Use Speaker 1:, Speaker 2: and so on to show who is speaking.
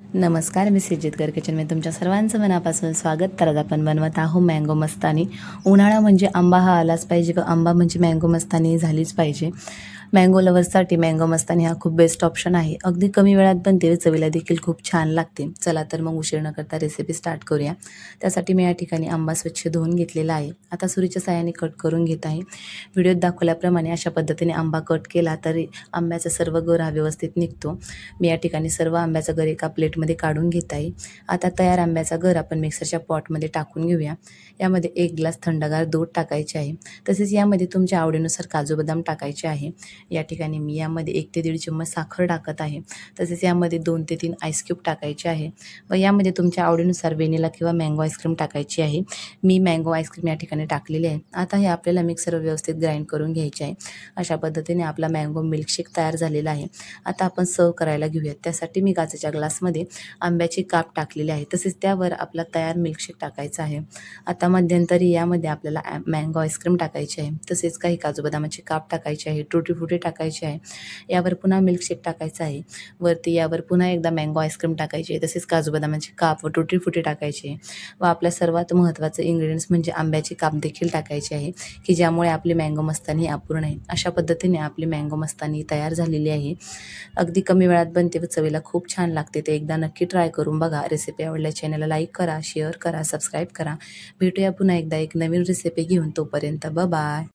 Speaker 1: नमस्कार, मी सिजितकर किचनमध्ये तुमच्या सर्वांचं मनापासून स्वागत. तर आज आपण बनवत आहोत मँगो मस्तानी. उन्हाळा म्हणजे आंबा हा आलाच पाहिजे व आंबा म्हणजे मँगो मस्तानी झालीच पाहिजे. मँगो लवर्ससाठी मँगो मस्तानी हा खूप बेस्ट ऑप्शन आहे. अगदी कमी वेळात बनते, चवीला देखील खूप छान लागते. चला तर मग उशीर न करता रेसिपी स्टार्ट करूया. त्यासाठी मी या ठिकाणी आंबा स्वच्छ धुवून घेतलेला आहे. आता सुरीच्या साहाय्याने कट करून घेत आहे. व्हिडिओत दाखवल्याप्रमाणे अशा पद्धतीने आंबा कट केला तरी आंब्याचा सर्व गर हा व्यवस्थित निघतो. मी या ठिकाणी सर्व आंब्याचा गर एका प्लेटमध्ये काढून घेत आहे. आता तयार आंब्याचा गर आपण मिक्सरच्या पॉटमध्ये टाकून घेऊया. यामध्ये 1 ग्लास थंडगार दूध टाकायचे आहे. तसेच यामध्ये तुमच्या आवडीनुसार काजू बदाम टाकायचे आहे. या ठिकाणी मी यामध्ये 1 ते 1.5 चम्मच साखर टाकत आहे. तसेच यामध्ये 2 ते 3 आईस क्यूब टाकायचे आहे व यामध्ये तुमच्या आवडीनुसार व्हॅनिला किंवा मँगो आईस्क्रीम टाकायची आहे. मी मँगो आईस्क्रीम या ठिकाणी टाकलेली आहे. आता हे आपल्याला मिक्सरवर व्यवस्थित ग्राइंड करून घ्यायचे आहे. अशा पद्धतीने आपला मँगो मिल्कशेक तयार झालेला आहे. आता आपण सर्व करायला घेऊयात. त्यासाठी मी काचेच्या ग्लासमध्ये आंब्याचे काप टाकलेले आहे. तसेच त्यावर आपला तयार मिल्कशेक टाकायचा आहे. आता मध्यंतरी यामध्ये आपल्याला मँगो आईस्क्रीम टाकायची आहे. तसेच काही काजू बदामाचे काप टाकायचे आहे. टुटी फ्रुटी टाकायचे आहे. यावर पुन्हा मिल्कशेक टाकायचा आहे. वरती यावर पुन्हा एकदा मँगो आईस्क्रीम टाकायची आहे. तसेच काजू बदामाचे काप व टुटी फ्रुटी टाकायचे व आपल्या सर्वात महत्त्वाचं इन्ग्रेडियंट्स म्हणजे आंब्याचे काप देखील टाकायचे आहे की ज्यामुळे आपली मँगो मस्तानी अपूर्ण आहे. अशा पद्धतीने आपली मँगो मस्तानी तयार झालेली आहे. अगदी कमी वेळात बनते व चवीला खूप छान लागते. ते एकदा नक्की ट्राय करून बघा. रेसिपी आवडल्या चॅनलला लाईक करा, शेअर करा, सबस्क्राईब करा. भेटूया पुन्हा एकदा एक नवीन रेसिपी घेऊन. तोपर्यंत बाय.